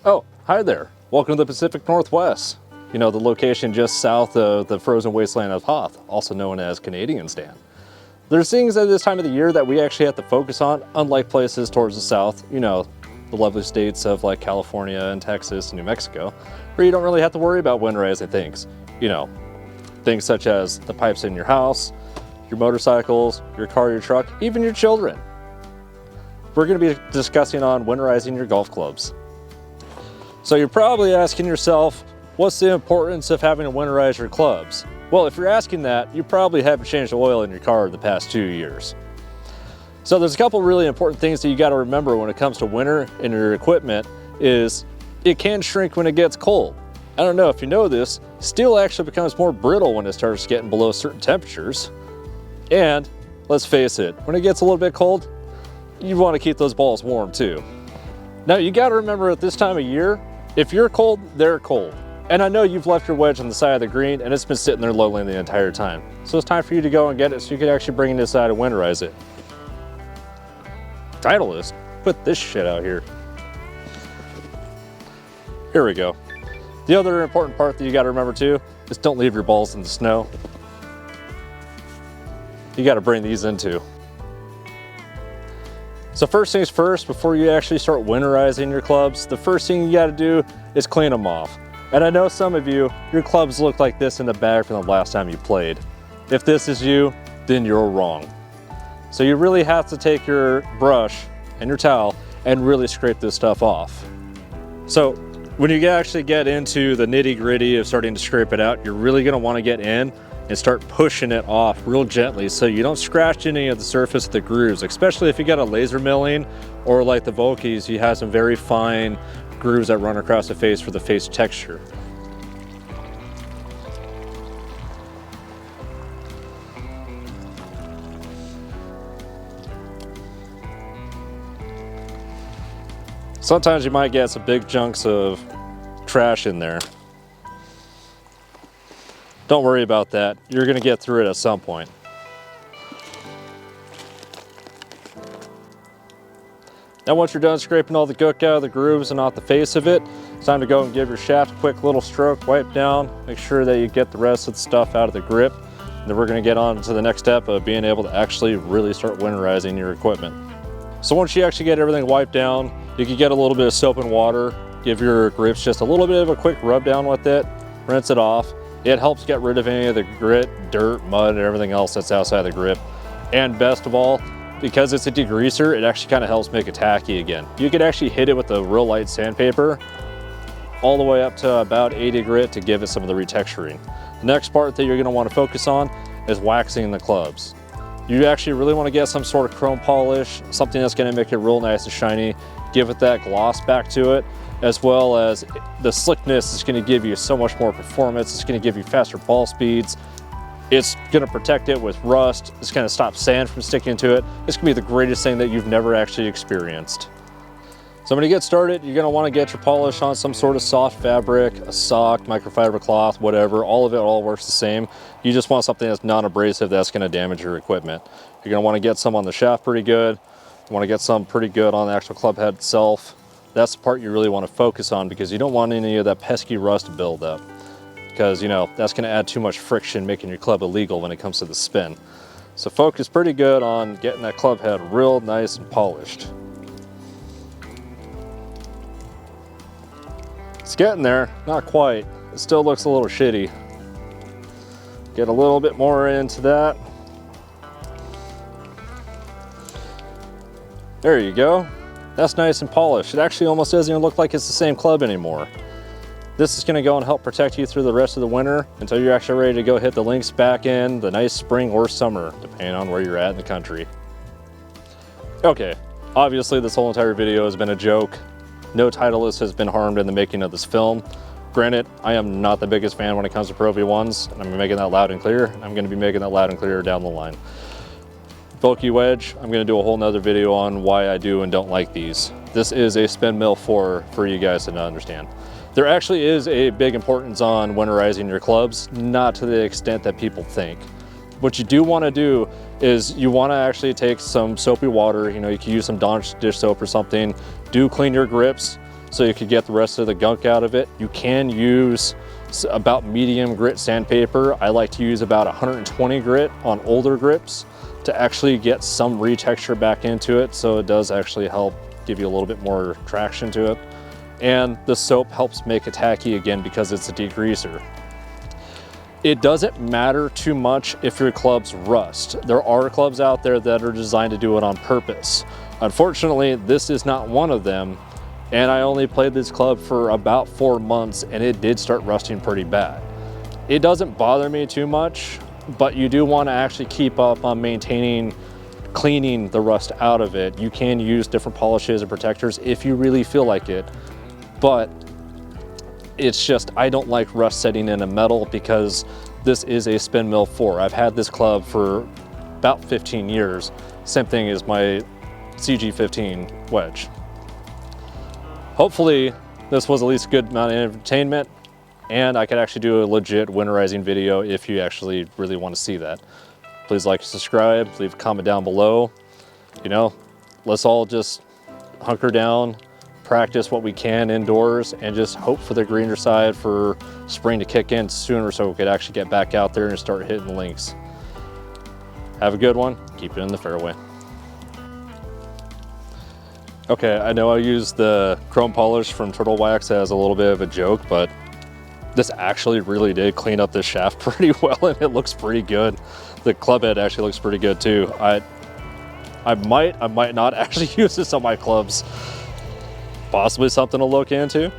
Oh, hi there. Welcome to the Pacific Northwest. You know, the location just south of the frozen wasteland of Hoth, also known as Canadian Stand. There's things at this time of the year that we actually have to focus on, unlike places towards the south, you know, the lovely states of like California and Texas and New Mexico, where you don't really have to worry about winterizing things. You know, things such as the pipes in your house, your motorcycles, your car, your truck, even your children. We're going to be discussing on winterizing your golf clubs. So you're probably asking yourself, what's the importance of having to winterize your clubs? Well, if you're asking that, you probably haven't changed the oil in your car the past 2 years. So there's a couple really important things that you got to remember when it comes to winter and your equipment is it can shrink when it gets cold. I don't know if you know this, steel actually becomes more brittle when it starts getting below certain temperatures. And let's face it, when it gets a little bit cold, you want to keep those balls warm too. Now you got to remember at this time of year, if you're cold, they're cold. And I know you've left your wedge on the side of the green and it's been sitting there lowering the entire time. So it's time for you to go and get it so you can actually bring it inside and winterize it. Titleist, put this shit out here. Here we go. The other important part that you got to remember too is don't leave your balls in the snow. You got to bring these in too. So first things first, before you actually start winterizing your clubs, the first thing you got to do is clean them off. And I know some of you, your clubs look like this in the bag from the last time you played. If this is you, then you're wrong. So you really have to take your brush and your towel and really scrape this stuff off. So when you actually get into the nitty gritty of starting to scrape it out, you're really going to want to get in and start pushing it off real gently so you don't scratch any of the surface of the grooves, especially if you got a laser milling or like the Vokies, you have some very fine grooves that run across the face for the face texture. Sometimes you might get some big chunks of trash in there. Don't worry about that. You're going to get through it at some point. Now once you're done scraping all the gook out of the grooves and off the face of it, it's time to go and give your shaft a quick little stroke, wipe down, make sure that you get the rest of the stuff out of the grip. And then we're going to get on to the next step of being able to actually really start winterizing your equipment. So once you actually get everything wiped down, you can get a little bit of soap and water, give your grips just a little bit of a quick rub down with it, rinse it off. It helps get rid of any of the grit, dirt, mud, and everything else that's outside the grip. And best of all, because it's a degreaser, it actually kind of helps make it tacky again. You could actually hit it with a real light sandpaper all the way up to about 80 grit to give it some of the retexturing. The next part that you're going to want to focus on is waxing the clubs. You actually really want to get some sort of chrome polish, something that's going to make it real nice and shiny, give it that gloss back to it, as well as the slickness is going to give you so much more performance. It's going to give you faster ball speeds. It's going to protect it with rust. It's going to stop sand from sticking to it. It's going to be the greatest thing that you've never actually experienced. So when you get started, you're going to want to get your polish on some sort of soft fabric, a sock, microfiber cloth, whatever. All of it all works the same. You just want something that's non-abrasive that's going to damage your equipment. You're going to want to get some on the shaft pretty good. You want to get some pretty good on the actual club head itself. That's the part you really want to focus on because you don't want any of that pesky rust to build up. Because, you know, that's going to add too much friction, making your club illegal when it comes to the spin. So focus pretty good on getting that club head real nice and polished. It's getting there, not quite. It still looks a little shitty. Get a little bit more into that. There you go. That's nice and polished. It actually almost doesn't even look like it's the same club anymore. This is going to go and help protect you through the rest of the winter until you're actually ready to go hit the links back in the nice spring or summer, depending on where you're at in the country. Okay, obviously this whole entire video has been a joke. No Titleist has been harmed in the making of this film. Granted, I am not the biggest fan when it comes to Pro V1s, and I'm making that loud and clear. I'm going to be making that loud and clear down the line. Bulky wedge, I'm going to do a whole nother video on why I do and don't like these. This is a spin mill for you guys to understand. There actually is a big importance on winterizing your clubs, not to the extent that people think. What you do want to do is you want to actually take some soapy water, you know, you can use some Dawn dish soap or something, do clean your grips so you could get the rest of the gunk out of it. You can use about medium grit sandpaper. I like to use about 120 grit on older grips to actually get some retexture back into it, so it does actually help give you a little bit more traction to it. And the soap helps make it tacky again because it's a degreaser. It doesn't matter too much if your clubs rust. There are clubs out there that are designed to do it on purpose. Unfortunately, this is not one of them, and I only played this club for about 4 months and it did start rusting pretty bad. It doesn't bother me too much, but you do want to actually keep up on maintaining, cleaning the rust out of it. You can use different polishes and protectors if you really feel like it, but it's just, I don't like rust setting in a metal because this is a Spin Mill 4. I've had this club for about 15 years. Same thing as my CG15 wedge. Hopefully this was at least a good amount of entertainment, and I could actually do a legit winterizing video if you actually really want to see that. Please like, subscribe, leave a comment down below. You know, let's all just hunker down, practice what we can indoors, and just hope for the greener side for spring to kick in sooner so we could actually get back out there and start hitting the links. Have a good one. Keep it in the fairway. Okay, I know I used the chrome polish from Turtle Wax as a little bit of a joke, but this actually really did clean up this shaft pretty well, and it looks pretty good. The club head actually looks pretty good too. I might not actually use this on my clubs. Possibly something to look into.